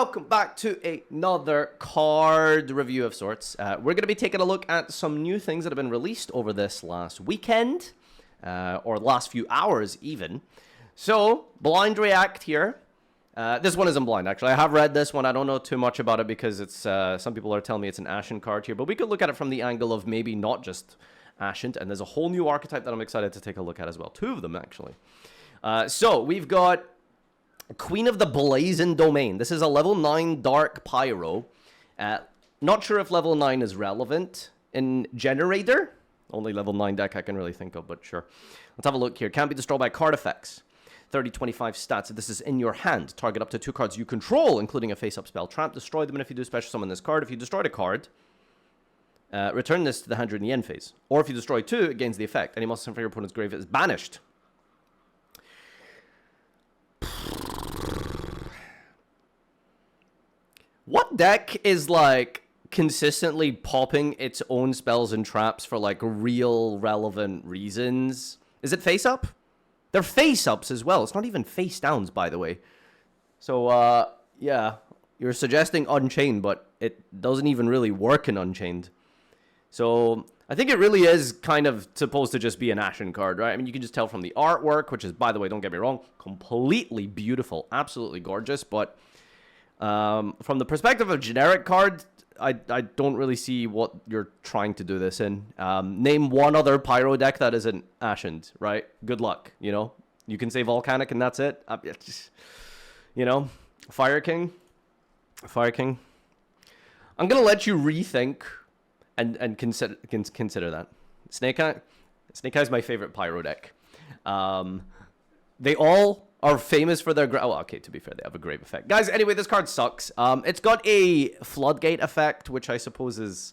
welcome back to another card review of sorts. We're going to be taking a look at some new things that have been released over this last weekend, or last few hours even. So, blind react here. This one isn't blind, actually. I have read this one. I don't know too much about it because it's some people are telling me it's an Ashen card here, but we could look at it from the angle of maybe not just Ashen, and there's a whole new archetype that I'm excited to take a look at as well. Two of them, actually. So, we've got Queen of the Blazing Domain. This is a level 9 Dark Pyro. Not sure if level 9 is relevant in Generator. Only level 9 deck I can really think of, but sure. Let's have a look here. Can't be destroyed by card effects. 30-25 stats. If this is in your hand, target up to 2 cards you control, including a face-up spell trap. Destroy them, and if you do, special summon this card. If you destroyed a card, return this to the hand during the end phase. Or if you destroy 2, it gains the effect. Any monster from your opponent's grave is banished. What deck is, like, consistently popping its own spells and traps for, like, real relevant reasons? Is it face-up? They're face-ups as well. It's not even face-downs, by the way. So, yeah. You're suggesting Unchained, but it doesn't even really work in Unchained. So, I think it really is kind of supposed to just be an Ashen card, right? I mean, you can just tell from the artwork, which is, by the way, don't get me wrong, completely beautiful, absolutely gorgeous, but from the perspective of generic card, I don't really see what you're trying to do this in. Name one other Pyro deck that isn't Ashened, right? Good luck, you know? You can say Volcanic and that's it. You know? Fire King. I'm going to let you rethink and consider that. Snake Eye is my favorite Pyro deck. They all are famous for their... Oh, okay, to be fair, they have a grave effect. Guys, anyway, this card sucks. It's got a Floodgate effect, which I suppose is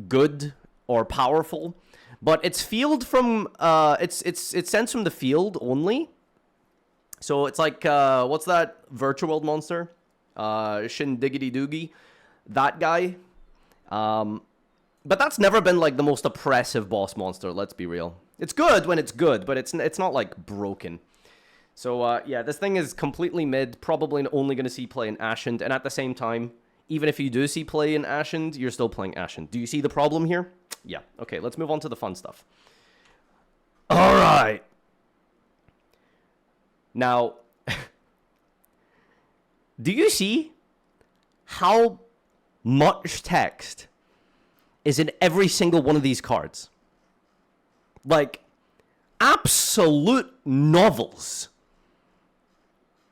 good or powerful. But it's field from... It's sent from the field only. So it's like... what's that Virtual World monster? Shin Diggity Doogie. That guy. But that's never been, like, the most oppressive boss monster, let's be real. It's good when it's good, but it's not, like, broken. So, yeah, this thing is completely mid, probably only going to see play in Ashened, and at the same time, even if you do see play in Ashened, you're still playing Ashened. Do you see the problem here? Yeah. Okay, let's move on to the fun stuff. Alright! Now, do you see how much text is in every single one of these cards? Like, absolute novels.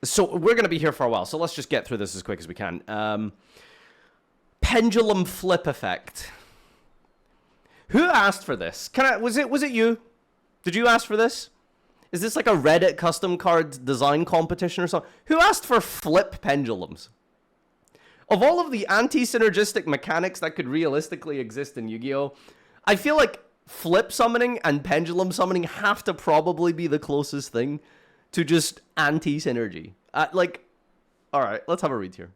So, we're going to be here for a while, so let's just get through this as quick as we can. Pendulum flip effect. Who asked for this? Was it you? Did you ask for this? Is this like a Reddit custom card design competition or something? Who asked for flip pendulums? Of all of the anti-synergistic mechanics that could realistically exist in Yu-Gi-Oh!, I feel like flip summoning and pendulum summoning have to probably be the closest thing to just anti-synergy. Like, alright, let's have a read here.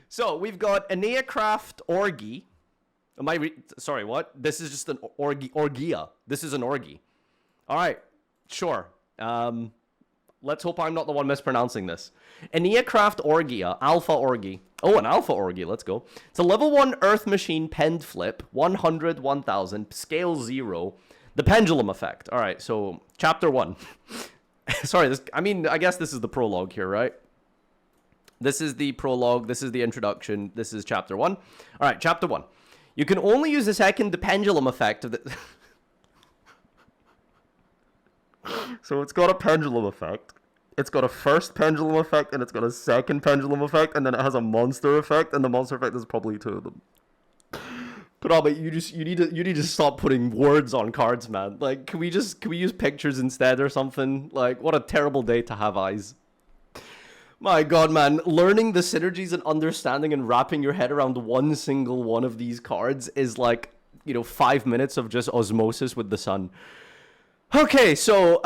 So, we've got Enneacraft Orgy. Sorry, what? This is just an Orgia. This is an Orgy. Alright, sure. Let's hope I'm not the one mispronouncing this. Enneacraft Orgia, Alpha Orgy. Oh, an Alpha Orgy, let's go. It's a level 1 Earth Machine Pend Flip, 100, 1000, scale 0. The Pendulum effect. Alright, so, chapter 1. Sorry, I guess this is the prologue here, right? This is the prologue, this is the introduction, this is chapter 1. Alright, chapter 1. You can only use the second pendulum effect of the... So it's got a pendulum effect. It's got a first pendulum effect, and it's got a second pendulum effect, and then it has a monster effect, and the monster effect is probably 2 of them. Konami, you need to stop putting words on cards, man. Like, can we use pictures instead or something? Like, what a terrible day to have eyes. My god, man, learning the synergies and understanding and wrapping your head around one single one of these cards is like, you know, 5 minutes of just osmosis with the sun. Okay, so,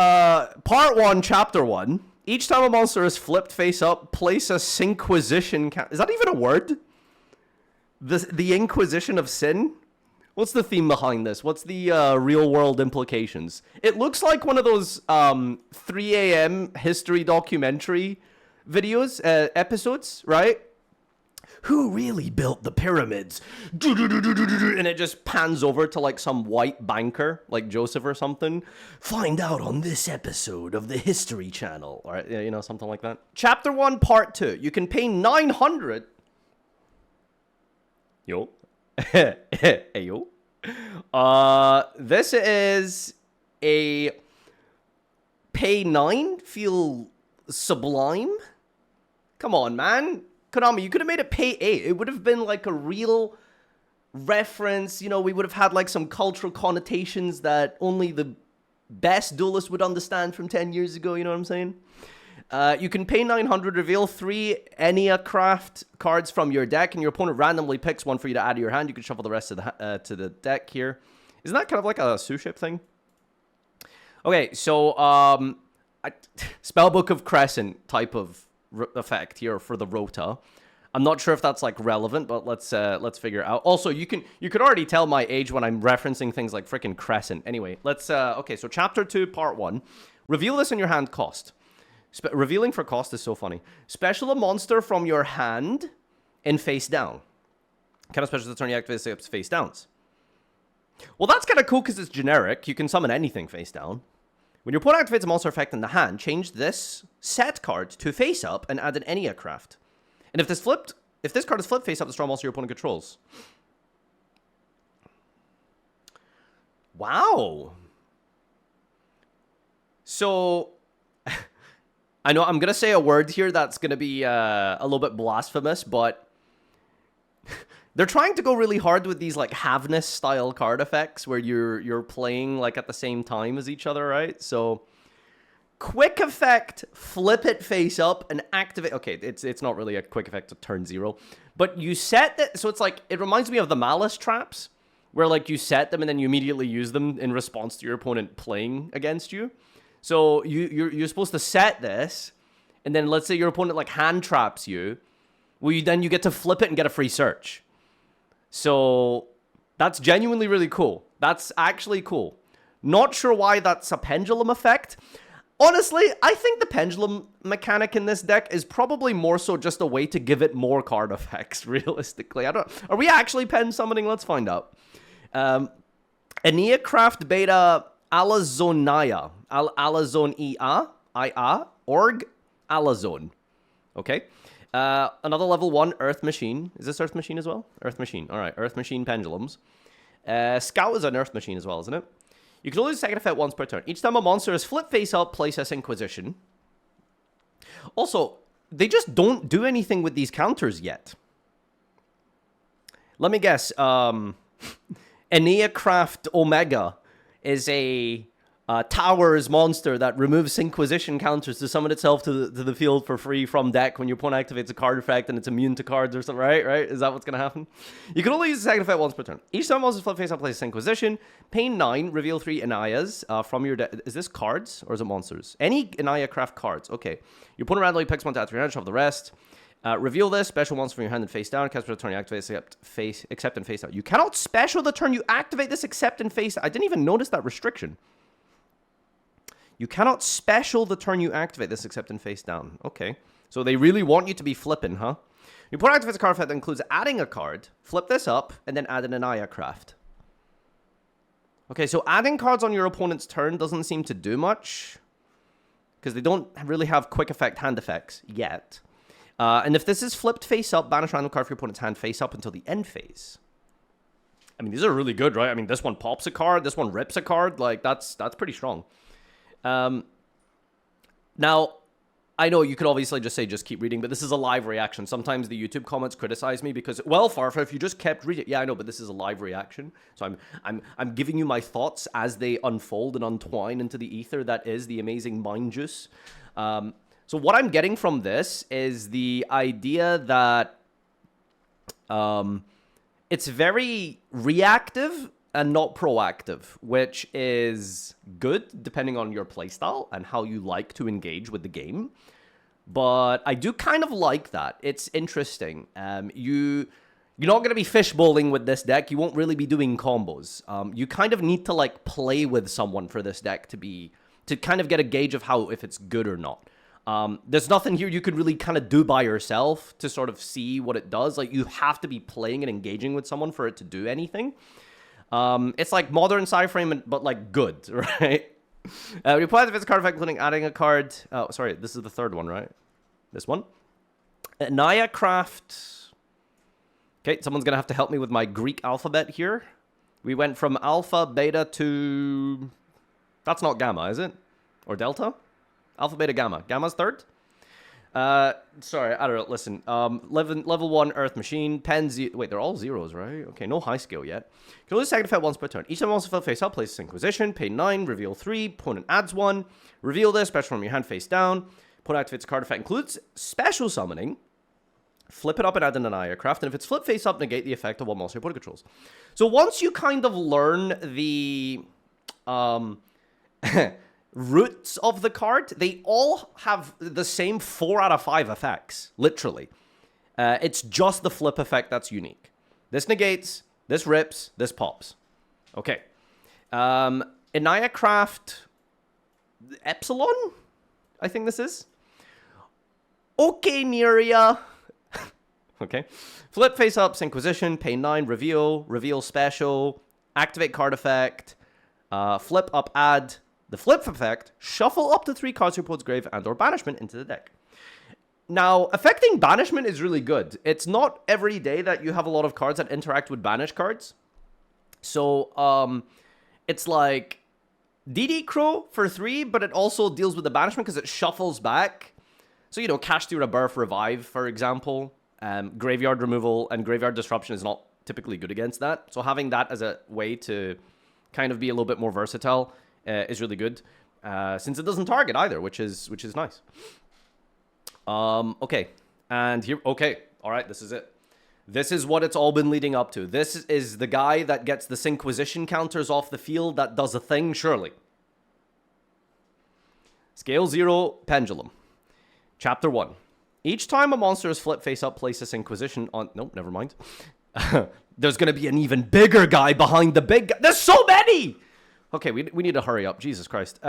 part 1, chapter 1. Each time a monster is flipped face up, place a Synquisition... Is that even a word? The Inquisition of Sin? What's the theme behind this? What's the real-world implications? It looks like one of those 3 a.m. history documentary videos, episodes, right? Who really built the pyramids? And it just pans over to like some white banker, like Joseph or something. Find out on this episode of the History Channel. All right, you know, something like that. Chapter 1, Part 2. You can pay 900. Yo. Hey, yo. This is a pay 9. Feel sublime. Come on, man. Konami, you could have made it pay 8. It would have been like a real reference. You know, we would have had like some cultural connotations that only the best duelist would understand from 10 years ago. You know what I'm saying? You can pay 900, reveal 3 Enneacraft cards from your deck, and your opponent randomly picks one for you to add to your hand. You can shuffle the rest of the to the deck here. Isn't that kind of like a Suship thing? Okay, so Spellbook of Crescent type of effect here for the Rota. I'm not sure if that's like relevant, but let's figure it out. Also, you could already tell my age when I'm referencing things like freaking Crescent. Anyway, let's okay, so chapter 2, part 1. Reveal this in your hand cost. Revealing for cost is so funny. Special a monster from your hand in face down. Kind of special the turn you activate this face downs. Well, that's kind of cool because it's generic. You can summon anything face down. When your opponent activates a monster effect in the hand, change this set card to face up and add an Enneacraft. And if this card is flipped face up, destroy a monster your opponent controls. Wow. So, I know I'm going to say a word here that's going to be a little bit blasphemous, but they're trying to go really hard with these like Havness style card effects where you're playing like at the same time as each other, right? So quick effect, flip it face up and activate. Okay, it's not really a quick effect to turn 0, but you set that. So it's like, it reminds me of the Malice traps where like you set them and then you immediately use them in response to your opponent playing against you. So you're supposed to set this, and then let's say your opponent like hand traps you. Well, then you get to flip it and get a free search. So that's genuinely really cool. That's actually cool. Not sure why that's a pendulum effect. Honestly, I think the pendulum mechanic in this deck is probably more so just a way to give it more card effects, realistically. Are we actually pen summoning? Let's find out. Enneacraft Beta Alazonaya. Alazon-ia, org, Alazone. Okay. Another level 1 Earth Machine. Is this Earth Machine as well? Earth Machine. All right, Earth Machine Pendulums. Scout is an Earth Machine as well, isn't it? You can only use second effect once per turn. Each time a monster is flipped face up, place as Inquisition. Also, they just don't do anything with these counters yet. Let me guess. Enneacraft Omega is a Towers monster that removes Inquisition counters to summon itself to the field for free from deck when your opponent activates a card effect and it's immune to cards or something, right? Is that what's going to happen? You can only use the second effect once per turn. Each time monsters flip face up, place Inquisition. Pay 9, reveal 3 Enayas from your deck. Is this cards or is it monsters? Any Enneacraft cards. Okay. Your opponent randomly picks one to add to your hand, shuffle the rest. Reveal this, special monster from your hand and face down. Cast for the turn you activate this except and face out. You cannot special the turn you activate this except and face out. I didn't even notice that restriction. You cannot special the turn you activate this except in face down. Okay. So they really want you to be flipping, huh? Your opponent activates a card effect that includes adding a card, flip this up, and then add an Enneacraft. Okay, so adding cards on your opponent's turn doesn't seem to do much, because they don't really have quick effect hand effects yet. And if this is flipped face up, banish random card for your opponent's hand face up until the end phase. I mean, these are really good, right? I mean, this one pops a card, this one rips a card. Like, that's pretty strong. Now, I know you could obviously just say, just keep reading, but this is a live reaction. Sometimes the YouTube comments criticize me because, well, Farfa, if you just kept reading, yeah, I know, but this is a live reaction. So I'm giving you my thoughts as they unfold and untwine into the ether that is the amazing mind juice. So what I'm getting from this is the idea that, it's very reactive and not proactive, which is good depending on your playstyle and how you like to engage with the game. But I do kind of like that. It's interesting. You're not going to be fishbowling with this deck. You won't really be doing combos. You kind of need to like play with someone for this deck to kind of get a gauge of if it's good or not. There's nothing here you could really kind of do by yourself to sort of see what it does. Like, you have to be playing and engaging with someone for it to do anything. It's like modern Cyframe, but like good, right? When you apply the card effect, including adding a card. Oh, sorry, this is the third one, right? This one. Enneacraft. Okay, someone's gonna have to help me with my Greek alphabet here. We went from alpha, beta to... That's not gamma, is it? Or delta? Alpha, beta, gamma. Gamma's third? Sorry, I don't know. Listen. Level 1 Earth Machine. Wait, they're all zeros, right? Okay, no high skill yet. Can only second effect once per turn. Each time monster flip face up, places Inquisition. Pay 9, reveal 3. Opponent adds 1. Reveal this, special from your hand face down. Opponent activates card effect. Includes special summoning. Flip it up and add an Enneacraft, and if it's flip face up, negate the effect of what monster your opponent controls. So once you kind of learn the roots of the card, they all have the same 4 out of 5 effects, literally. It's just the flip effect that's unique. This negates, this rips, this pops. Okay. Enneacraft Epsilon, I think this is. Okay, Neria. Okay. Flip face up, Inquisition, pay 9, reveal special, activate card effect, flip up, add the flip effect, shuffle up to 3 cards from your opponent's grave and or banishment into the deck. Now, affecting banishment is really good. It's not every day that you have a lot of cards that interact with banish cards. So, it's like DD Crow for 3, but it also deals with the banishment because it shuffles back. So, you know, Cash Through Rebirth, Revive, for example. Graveyard removal and graveyard disruption is not typically good against that. So having that as a way to kind of be a little bit more versatile is really good. Since it doesn't target either, which is nice. Okay. And here, okay. All right, this is it. This is what it's all been leading up to. This is the guy that gets the Inquisition counters off the field that does a thing, surely. Scale 0, Pendulum. Chapter 1. Each time a monster is flip face up, place this Inquisition on... Nope, never mind. There's going to be an even bigger guy behind the big guy. There's so many! Okay, we need to hurry up. Jesus Christ.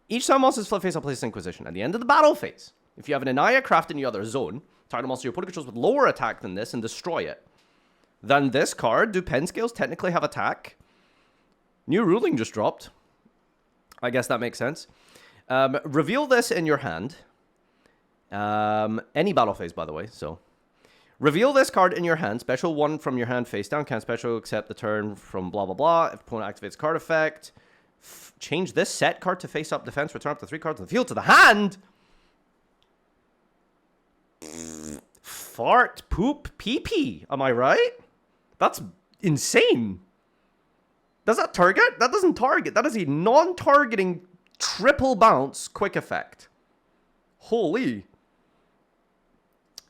Each time a monster is flip face up, place this Inquisition. At the end of the battle phase, if you have an Enneacraft in the other zone, target a monster your opponent controls with lower attack than this and destroy it. Then this card, do pen scales technically have attack? New ruling just dropped. I guess that makes sense. Reveal this in your hand. Any battle phase, by the way, so. Reveal this card in your hand. Special 1 from your hand face down. Can't special accept the turn from blah, blah, blah. If opponent activates card effect. Change this set card to face up defense. Return up to 3 cards on the field to the hand. Fart, poop, pee-pee. Am I right? That's insane. Does that target? That doesn't target. That is a non-targeting triple bounce quick effect. Holy.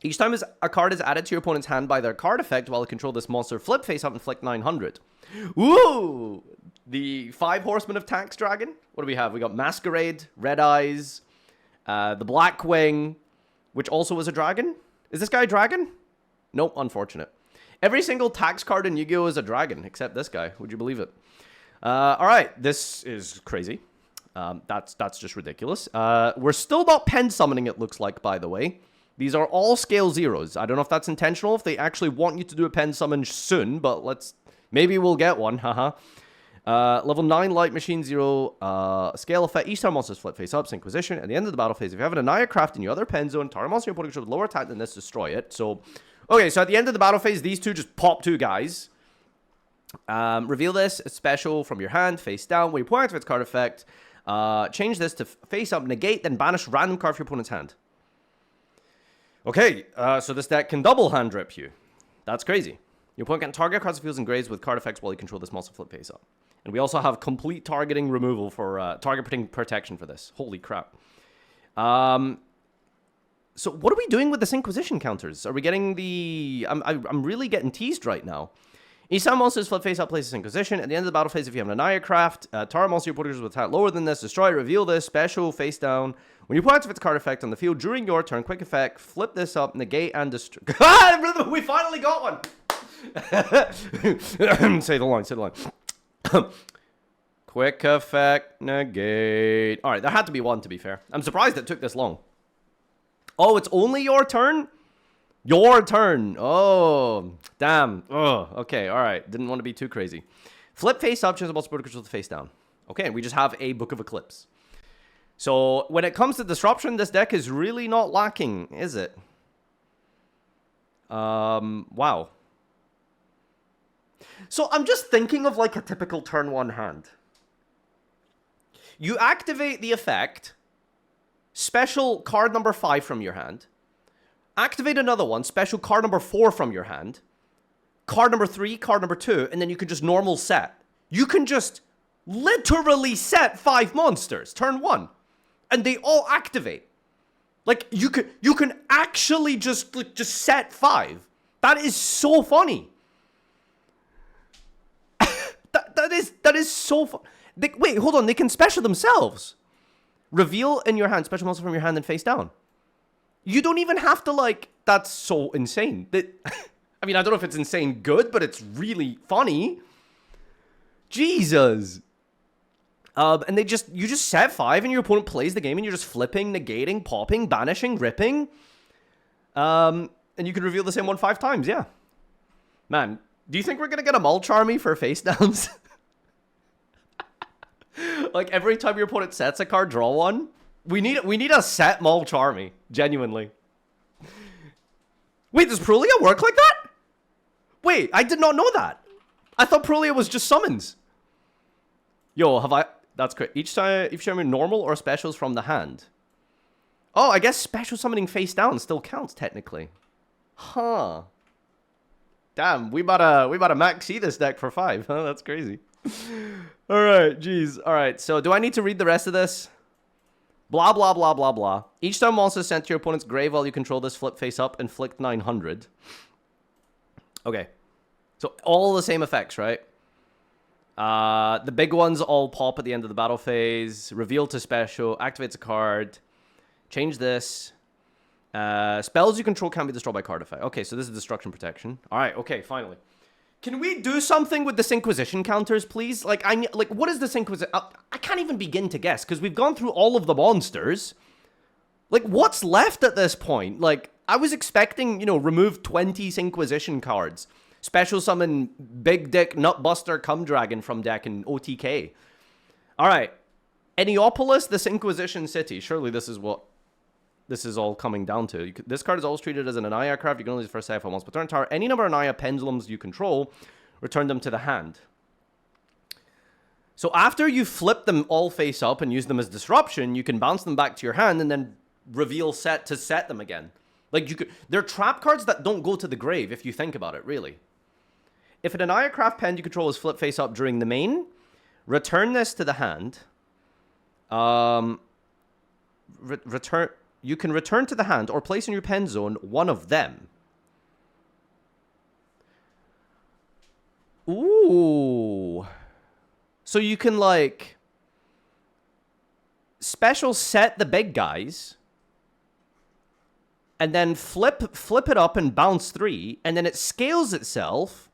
Each time a card is added to your opponent's hand by their card effect while it controls this monster, flip face up, inflict 900. Ooh! The 5 Horsemen of Tax Dragon. What do we have? We got Masquerade, Red Eyes, the Black Wing, which also is a dragon. Is this guy a dragon? Nope, unfortunate. Every single tax card in Yu-Gi-Oh! Is a dragon, except this guy. Would you believe it? Alright, this is crazy. That's just ridiculous. We're still not pen summoning, it looks like, by the way. These are all scale 0s. I don't know if that's intentional, if they actually want you to do a pen summon soon, but maybe we'll get one, haha. Level 9 Light Machine 0, scale effect. Each time monsters flip face up, Inquisition. At the end of the battle phase, if you have an Enneacraft in your other pen zone, target monster you're putting with lower attack than this, destroy it. So, okay, so at the end of the battle phase, these two just pop 2 guys. Reveal this, a special from your hand, face down. When you point activates card effect, change this to face up, negate, then banish random card from your opponent's hand. Okay, so this deck can double hand rip you. That's crazy. Your opponent can target cards of fields and graves with card effects while you control this monster flip face up. And we also have complete targeting removal for target protection for this. Holy crap. So what are we doing with this Inquisition counters? Are we getting the... I'm really getting teased right now. Each time monsters flip face up, places Inquisition. At the end of the battle phase, if you have an Enneacraft, target monster your opponent with attack lower than this, destroy, reveal this, special, face down. When you point its card effect on the field during your turn, quick effect, flip this up, negate, and destroy. We finally got one! Say the line, say the line. Quick effect, negate. Alright, there had to be one, to be fair. I'm surprised it took this long. Oh, it's only your turn? Your turn. Oh, damn. Oh, okay, all right. Didn't want to be too crazy. Flip face up, choose a multiple control the face down. Okay, and we just have a Book of Eclipse. So when it comes to disruption, this deck is really not lacking, is it? Wow. So I'm just thinking of like a typical turn one hand. You activate the effect, special card number 5 from your hand. Activate another one, special card number 4 from your hand. Card number 3, card number 2, and then you can just normal set. You can just literally set 5 monsters, turn 1. And they all activate. Like, you can actually just set 5. That is so funny. that is so fun. Wait, hold on. They can special themselves. Reveal in your hand, special monster from your hand and face down. You don't even have to, like... That's so insane. I mean, I don't know if it's insane good, but it's really funny. Jesus. And you just set 5 and your opponent plays the game and you're just flipping, negating, popping, banishing, ripping. And you can reveal the same one 5 times, yeah. Man, do you think we're gonna get a mulch army for face downs? Like every time your opponent sets a card, draw one. We need a set mulch army, genuinely. Wait, does Prolia work like that? Wait, I did not know that. I thought Prolia was just summons. Yo, have I... That's great. Each time you show me normal or specials from the hand. Oh, I guess special summoning face down still counts technically. Huh. Damn, we about to max see this deck for 5, huh? That's crazy. Alright, jeez. Alright, so do I need to read the rest of this? Blah, blah, blah, blah, blah. Each time monster is sent to your opponent's grave while you control this, flip face up, inflict 900. Okay. So all the same effects, right? The big ones all pop at the end of the battle phase. Reveal to special. Activates a card. Change this. Spells you control can't be destroyed by card effect. Okay, so this is destruction protection. All right, okay, finally. Can we do something with this Inquisition counters, please? Like, what is this Inquisition? I can't even begin to guess, because we've gone through all of the monsters. Like, what's left at this point? Like, I was expecting, remove 20 Inquisition cards. Special summon Big Dick Nutbuster Cum Dragon from deck in OTK. Alright. Enneopolis, this Inquisition City. Surely this is what this is all coming down to. This card is always treated as an Enneacraft. You can only use the first half once per turn. Tower any number of Ennea pendulums you control. Return them to the hand. So after you flip them all face up and use them as disruption, you can bounce them back to your hand and then reveal set to set them again. Like, they're trap cards that don't go to the grave, if you think about it, really. If an Enneacraft pen you control is flip face up during the main, return this to the hand. You can return to the hand or place in your pen zone one of them. Ooh. So you can, like, special set the big guys, and then flip it up and bounce 3, and then it scales itself,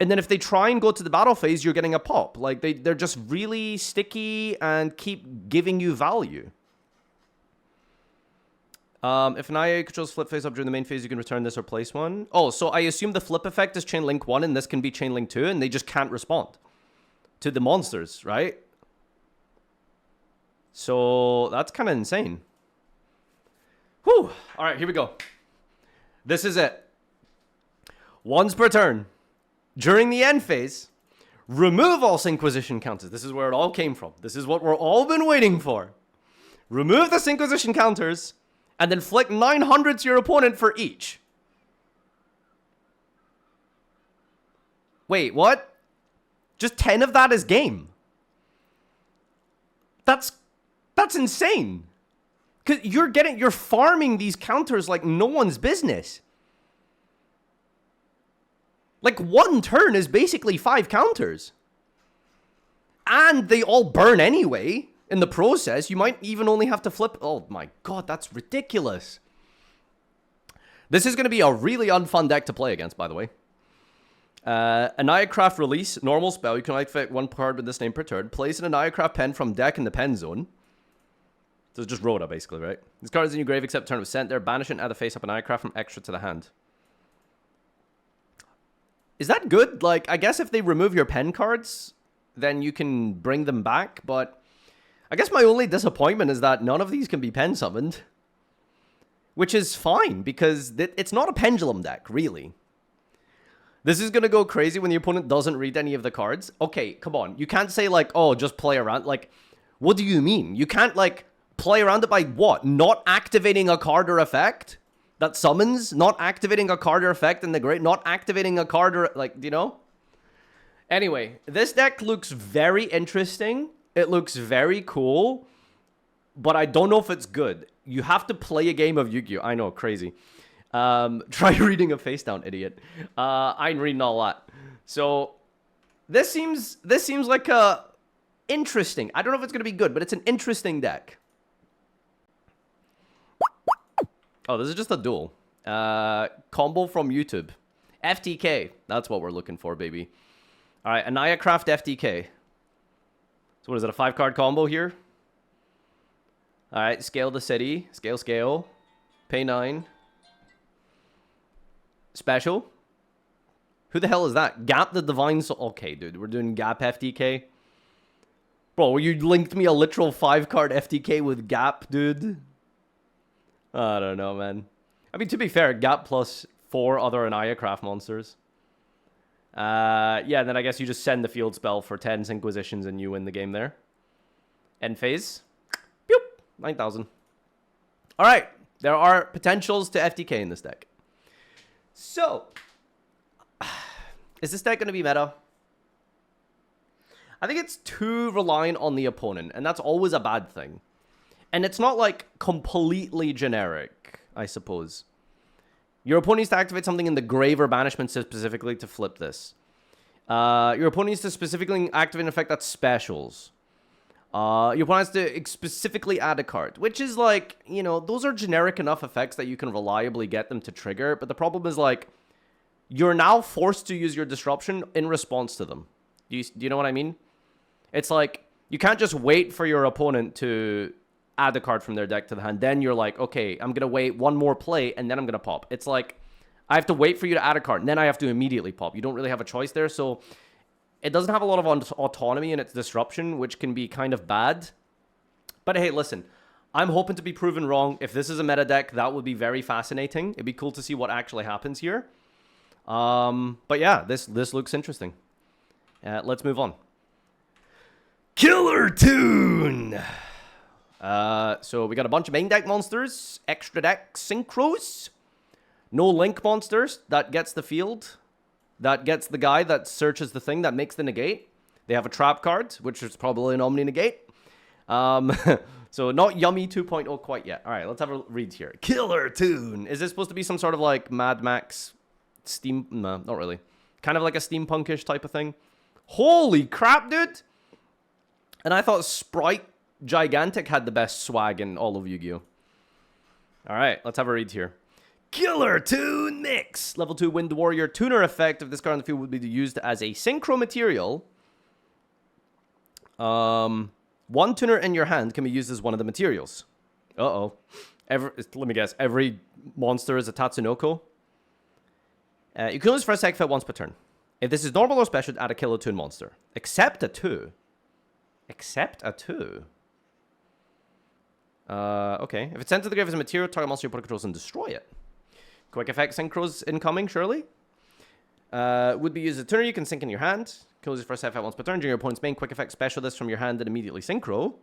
and then if they try and go to the battle phase, you're getting a pop. Like, they're just really sticky and keep giving you value. If an IA controls flip face up during the main phase, you can return this or place one. Oh, so I assume the flip effect is Chain Link 1, and this can be Chain Link 2, and they just can't respond to the monsters, right? So that's kind of insane. Whew. All right, here we go. This is it. Once per turn. During the end phase, remove all Inquisition counters. This is where it all came from. This is what we're all been waiting for. Remove the Inquisition counters, and then flick 900 to your opponent for each. Wait, what? Just 10 of that is game. That's insane. Cause you're farming these counters like no one's business. Like, one turn is basically 5 counters. And they all burn anyway. In the process, you might even only have to flip... Oh my god, that's ridiculous. This is going to be a really unfun deck to play against, by the way. Enneacraft release, normal spell. You can activate one card with this name per turn. Place an Enneacraft pen from deck in the pen zone. So it's just Rhoda, basically, right? This card is in your grave except turn of sent there. Banish it and add a face up an Enneacraft from extra to the hand. Is that good? Like, I guess if they remove your pen cards, then you can bring them back, but I guess my only disappointment is that none of these can be pen summoned. Which is fine, because it's not a Pendulum deck, really. This is going to go crazy when the opponent doesn't read any of the cards. Okay, come on. You can't say, like, oh, just play around. Like, what do you mean? You can't, like, play around it by what? Not activating a card or effect that summons? Not activating a card or effect in the grave? Not activating a card or, like, you know? Anyway, this deck looks very interesting. It looks very cool. But I don't know if it's good. You have to play a game of Yu-Gi-Oh! I know, crazy. Try reading a face down, idiot. I ain't reading all that. So this seems like a interesting. I don't know if it's gonna be good, but it's an interesting deck. Oh, this is just a duel. Combo from YouTube. FTK. That's what we're looking for, baby. All right, Enneacraft FTK. So what is it? A 5-card combo here. All right, scale the city. Scale. Pay 9. Special. Who the hell is that? Gap the Divine Soul. Okay, dude, we're doing Gap FTK. Bro, you linked me a literal 5-card FTK with Gap, dude. I don't know, man. I mean, to be fair, Gap plus 4 other Enneacraft monsters. Yeah, then I guess you just send the field spell for 10 Inquisitions and you win the game there. End phase. 9,000. All right. There are potentials to FTK in this deck. So, is this deck going to be meta? I think it's too reliant on the opponent, and that's always a bad thing. And it's not, like, completely generic, I suppose. Your opponent needs to activate something in the grave or banishment specifically to flip this. Your opponent needs to specifically activate an effect that's specials. Your opponent has to specifically add a card, which is like, you know, those are generic enough effects that you can reliably get them to trigger. But the problem is, like, you're now forced to use your disruption in response to them. Do you know what I mean? It's like, you can't just wait for your opponent to add a card from their deck to the hand. Then you're like, okay, I'm going to wait one more play, and then I'm going to pop. It's like, I have to wait for you to add a card, and then I have to immediately pop. You don't really have a choice there, so it doesn't have a lot of autonomy in its disruption, which can be kind of bad. But hey, listen, I'm hoping to be proven wrong. If this is a meta deck, that would be very fascinating. It'd be cool to see what actually happens here. But yeah, this looks interesting. Let's move on. Killer Tune! So we got a bunch of main deck monsters, extra deck synchros, no link monsters. That gets the field. That gets the guy that searches the thing that makes the negate. They have a trap card, which is probably an Omni negate. So not Yummy 2.0 quite yet. All right, let's have a read here. Killer Tune. Is this supposed to be some sort of like Mad Max steam? No, not really. Kind of like a steampunkish type of thing. Holy crap, dude. And I thought Sprite Gigantic had the best swag in all of Yu-Gi-Oh. All right, let's have a read here. Killer Tune Mix. Level 2 Wind Warrior tuner effect of this card on the field would be used as a synchro material. One tuner in your hand can be used as one of the materials. Uh-oh. Let me guess. Every monster is a Tatsunoko. You can use first effect once per turn. If this is normal or special, add a Killer Tune monster. Except a 2. Except a 2. Okay. If it's sent to the grave as a material, target monster your opponent controls and destroy it. Quick effect synchros incoming, surely. Would be used as a tuner you can sync in your hand. Kills your first effect once per turn. During your opponent's main quick effect, special this from your hand and immediately synchro.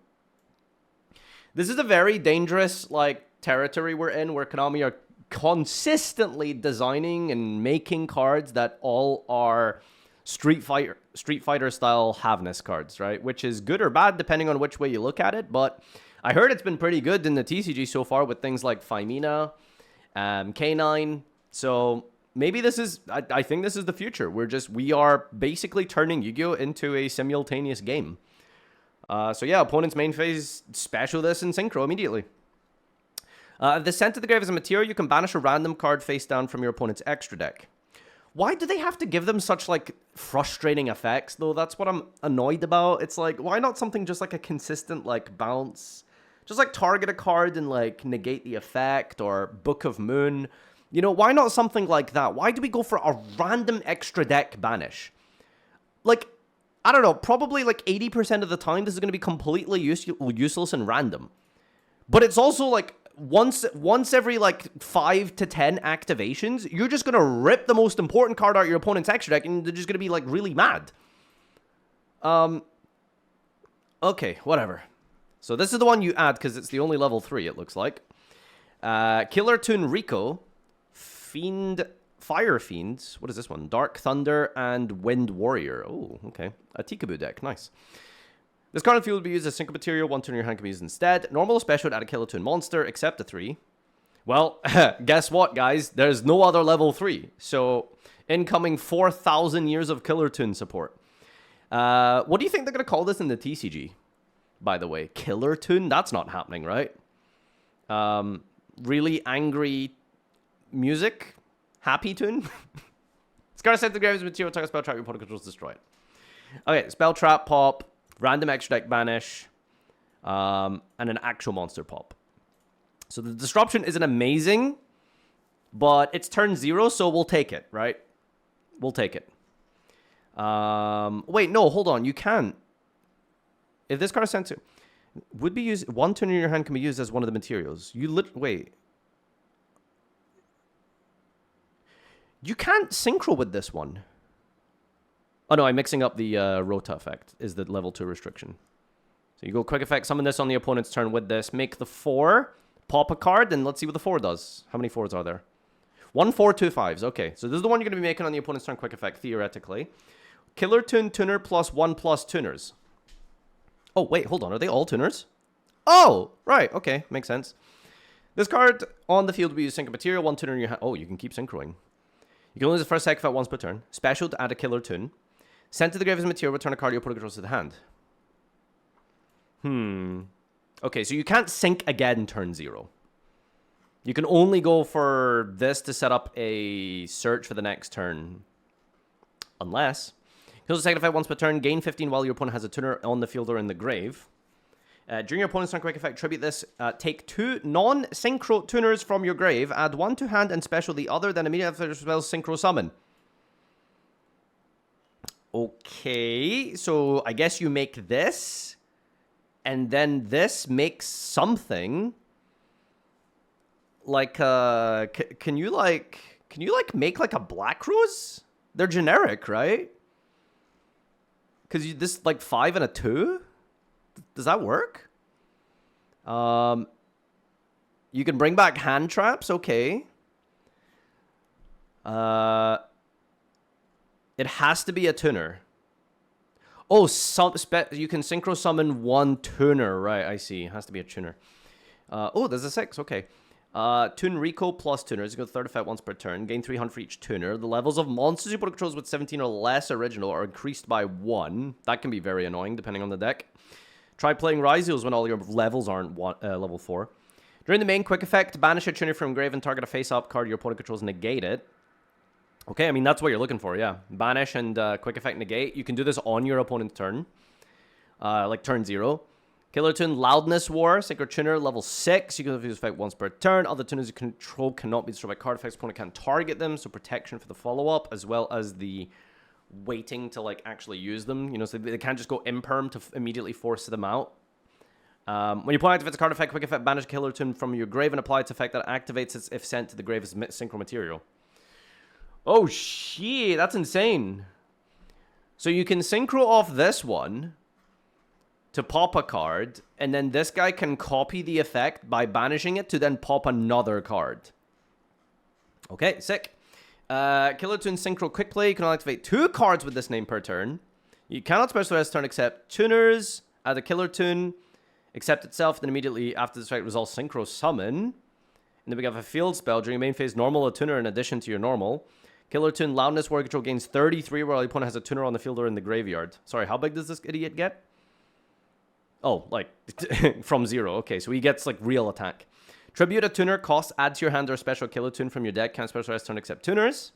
This is a very dangerous, like, territory we're in, where Konami are consistently designing and making cards that all are Street Fighter style Havness cards, right? Which is good or bad depending on which way you look at it, but I heard it's been pretty good in the TCG so far with things like Phimina, K9. So maybe this is, I think this is the future. We are basically turning Yu-Gi-Oh! Into a simultaneous game. So yeah, opponent's main phase, special this and synchro immediately. If the sent to the grave as a material, you can banish a random card face down from your opponent's extra deck. Why do they have to give them such, like, frustrating effects, though? That's what I'm annoyed about. It's like, why not something just like a consistent, like, bounce Just like target a card and like negate the effect, or Book of Moon. You know, why not something like that? Why do we go for a random extra deck banish? Like, I don't know, probably like 80% of the time this is going to be completely useless and random. But it's also like once every like 5 to 10 activations, you're just going to rip the most important card out of your opponent's extra deck and they're just going to be like really mad. Okay, whatever. So this is the one you add because it's the only level 3, it looks like. Killer Toon Rico, Fire Fiends. What is this one? Dark Thunder and Wind Warrior. Oh, okay. A Tikaboo deck. Nice. This card in field will be used as synchro material. 1 turn in your hand can be used instead. Normal special would add a Killer Toon monster, except a 3. Well, guess what, guys? There's no other level 3. So, incoming 4,000 years of Killer Toon support. What do you think they're going to call this in the TCG? By the way, Killer Toon? That's not happening, right? Really angry music? Happy Toon? Scar sent the graves material, attack a spell trap, your opponent controls, destroy it. Okay, spell trap pop, random extra deck banish, and an actual monster pop. So the disruption isn't amazing, but it's turn 0, so we'll take it, right? We'll take it. Wait, no, hold on, you can't. If this card is sent to... Would be used... 1 turn in your hand can be used as one of the materials. Wait. You can't synchro with this one. Oh, no, I'm mixing up the Rota effect, is the level 2 restriction. So you go quick effect, summon this on the opponent's turn with this, make the 4, pop a card, and let's see what the 4 does. How many 4s are there? 1, 4, 2, 5s. Okay, so this is the one you're going to be making on the opponent's turn quick effect, theoretically. Killer Toon Tuner +1 tuners. Oh, wait, hold on. Are they all tuners? Oh, right. Okay, makes sense. This card on the field will be used synchro material. 1 tuner in your hand. Oh, you can keep synchroing. You can only use the first sacrifice effect once per turn. Special to add a Killer Toon. Sent to the grave as material, return a card your opponent controls to the hand. Okay, so you can't sync again turn 0. You can only go for this to set up a search for the next turn. Unless... You can also sacrifice once per turn, gain 15 while your opponent has a tuner on the field or in the grave. During your opponent's turn quick effect, tribute this. Take 2 non-synchro tuners from your grave, add 1 to hand and special the other, then immediately after the spell synchro summon. Okay, so I guess you make this, and then this makes something. Like, can you make like a Black Rose? They're generic, right? Because this, like, 5 and a 2? Does that work? You can bring back hand traps, okay. It has to be a tuner. Oh, you can synchro summon 1 tuner, right, I see. It has to be a tuner. Oh, there's a 6, okay. Toon Rico plus tuners. You go third effect once per turn. Gain 300 for each tuner. The levels of monsters you put controls with 17 or less original are increased by 1. That can be very annoying depending on the deck. Try playing Ryzios when all your levels aren't level 4. During the main quick effect, banish a tuner from grave and target a face-up card your opponent controls, negate it. Okay, I mean, that's what you're looking for, yeah. Banish and quick effect negate. You can do this on your opponent's turn. Like turn 0. Killer Toon, Loudness War, Sacred Tuner, level 6. You can use effect once per turn. Other tuners you control cannot be destroyed by card effects. Opponent can't target them, so protection for the follow-up, as well as the waiting to, like, actually use them. You know, so they can't just go imperm to immediately force them out. When you point activates a card effect, quick effect, banish Killer Toon from your grave and apply its effect that activates it if sent to the grave as synchro material. Oh, shit, that's insane. So you can synchro off this one to pop a card, and then this guy can copy the effect by banishing it to then pop another card. Okay, sick. Killer Toon Synchro Quick Play. You can only activate 2 cards with this name per turn. You cannot special this turn except tuners. Add a Killer Toon. Accept itself, then immediately after this effect resolve Synchro Summon. And then we have a field spell. During your main phase, normal a tuner in addition to your normal. Killer Toon Loudness Warrior Control gains 33 while the opponent has a tuner on the field or in the graveyard. Sorry, how big does this idiot get? Oh, like, from 0. Okay, so he gets, like, real attack. Tribute a tuner, cost, add to your hand or a special Killer Toon from your deck. Can't specialize turn except tuners.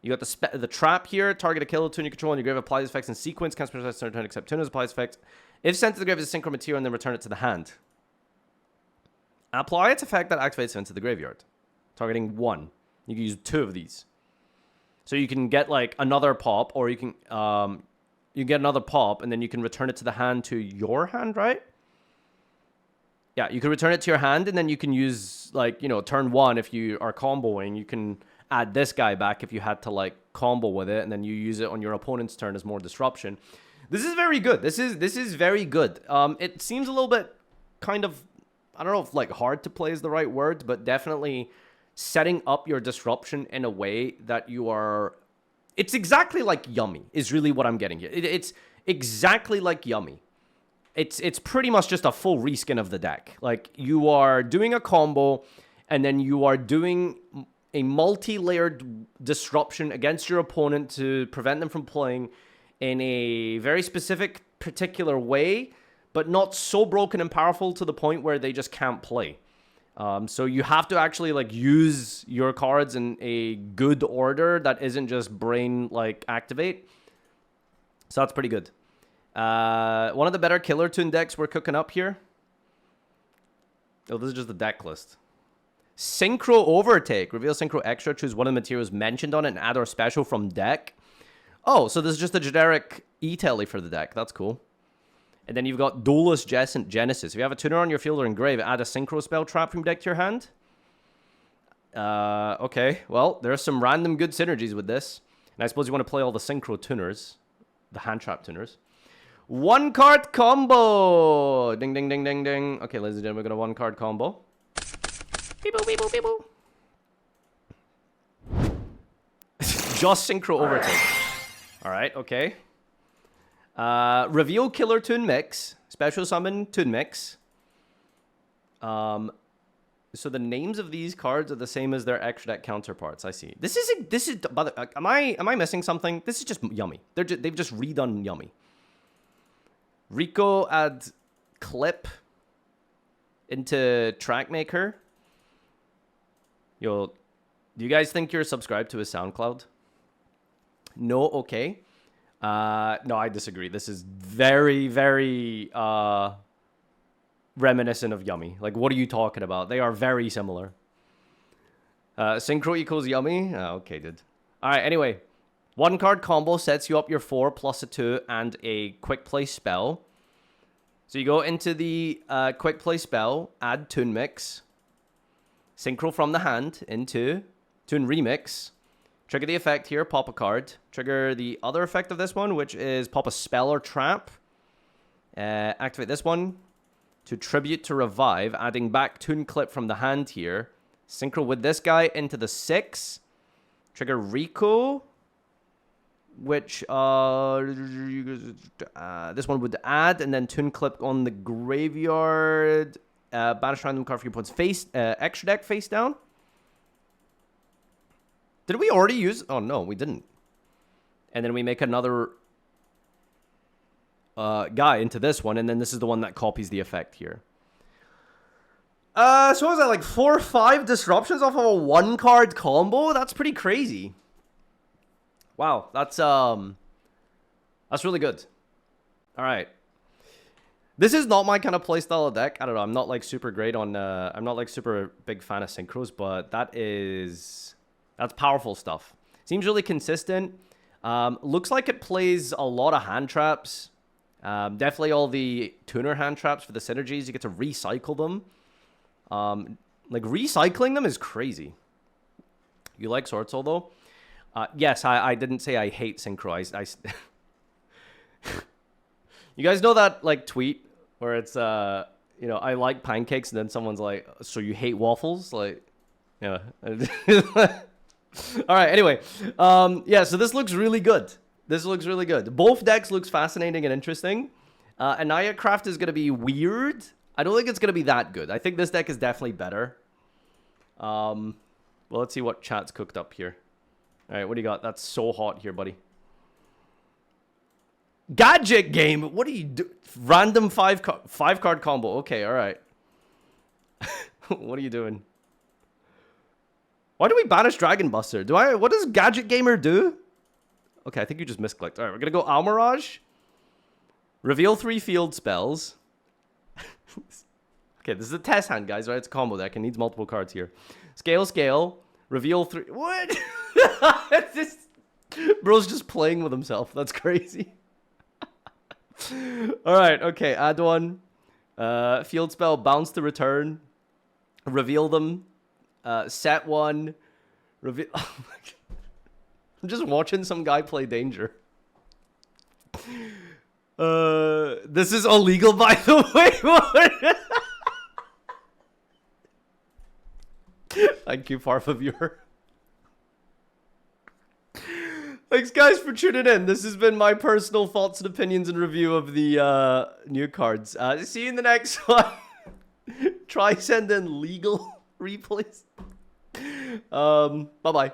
You got the trap here. Target a Killer Toon you control on your grave. Apply these effects in sequence. Can't specialize turn except tuners. Applies effects. If sent to the grave as a synchro material and then return it to the hand. Apply its effect that activates into the graveyard. Targeting 1. You can use 2 of these. So you can get like another pop, or you can get another pop, and then you can return it to the hand to your hand, right? Yeah, you can return it to your hand, and then you can use, like, you know, turn 1 if you are comboing. You can add this guy back if you had to, like, combo with it, and then you use it on your opponent's turn as more disruption. This is very good. This is very good. It seems a little bit kind of, I don't know if, like, hard to play is the right word, but definitely setting up your disruption in a way that you are... It's exactly like Yummy is really what I'm getting here. It's exactly like Yummy. It's pretty much just a full reskin of the deck. Like, you are doing a combo, and then you are doing a multi-layered disruption against your opponent to prevent them from playing in a very specific, particular way, but not so broken and powerful to the point where they just can't play. So you have to actually, like, use your cards in a good order that isn't just brain, like, activate. So that's pretty good. One of the better Killer Toon decks we're cooking up here. Oh, this is just the deck list. Synchro Overtake. Reveal Synchro Extra. Choose one of the materials mentioned on it and add our special from deck. Oh, so this is just a generic E-Telly for the deck. That's cool. And then you've got Dolus Genesis. If you have a tuner on your field or engrave, add a Synchro spell trap from deck to your hand. Okay. Well, there's some random good synergies with this. And I suppose you want to play all the Synchro tuners. The hand trap tuners. 1-card combo! Ding, ding, ding, ding, ding. Okay, ladies and gentlemen, we're going to 1-card combo. Beep-boo, beep-boo, beep-boo. Just Synchro Overtake. Alright, okay. Reveal Killer Toon Mix. Special Summon Toon Mix. So the names of these cards are the same as their extra deck counterparts. I see. This is am I missing something? This is just Yummy. They've just redone Yummy. Rico add clip into Trackmaker. Yo, do you guys think you're subscribed to his SoundCloud? No, okay. No, I disagree. This is very, very reminiscent of Yummy. Like, what are you talking about? They are very similar. Synchro equals Yummy? Oh, okay, dude. All right, anyway. 1-card combo sets you up your 4 plus a 2 and a quick play spell. So you go into the quick play spell, add Toon Mix, Synchro from the hand into Toon Remix. Trigger the effect here, pop a card. Trigger the other effect of this one, which is pop a spell or trap. Activate this one to tribute to revive, adding back Toon Clip from the hand here. Synchro with this guy into the 6. Trigger Rico, which this one would add, and then Toon Clip on the graveyard. Banish random card for your opponent's extra deck face down. Did we already use? Oh no, we didn't. And then we make another guy into this one, and then this is the one that copies the effect here. So what was that, like 4 or 5 disruptions off of a 1-card combo? That's pretty crazy. Wow, that's really good. All right. This is not my kind of playstyle of deck. I don't know. I'm not like super great on I'm not like super big fan of synchros, but that's powerful stuff. Seems really consistent. Looks like it plays a lot of hand traps. Definitely all the tuner hand traps for the synergies. You get to recycle them. Like, recycling them is crazy. You like Sword Soul, though? Yes, I didn't say I hate synchro. You guys know that, like, tweet where it's, you know, I like pancakes, and then someone's like, so you hate waffles? Like, yeah. All right, anyway. Yeah, so this looks really good. This looks really good. Both decks looks fascinating and interesting. Enneacraft is going to be weird. I don't think it's going to be that good. I think this deck is definitely better. Well, let's see what chat's cooked up here. All right, what do you got? That's so hot here, buddy. Gadget game. What do you do? Random 5-card combo. Okay, all right. What are you doing? Why do we banish Dragon Buster? What does Gadget Gamer do? Okay, I think you just misclicked. All right, we're going to go Almirage. Reveal 3 field spells. Okay, this is a test hand, guys, right? It's a combo deck. It needs multiple cards here. Scale. Reveal 3. What? This... Bro's just playing with himself. That's crazy. Alright, okay. Add 1. Field spell. Bounce to return. Reveal them. Set 1. Reveal... Oh my God. I'm just watching some guy play Danger. This is illegal, by the way. Thank you, Farfa viewer. Thanks, guys, for tuning in. This has been my personal thoughts and opinions and review of the new cards. See you in the next one. Try send in legal replays. Bye-bye.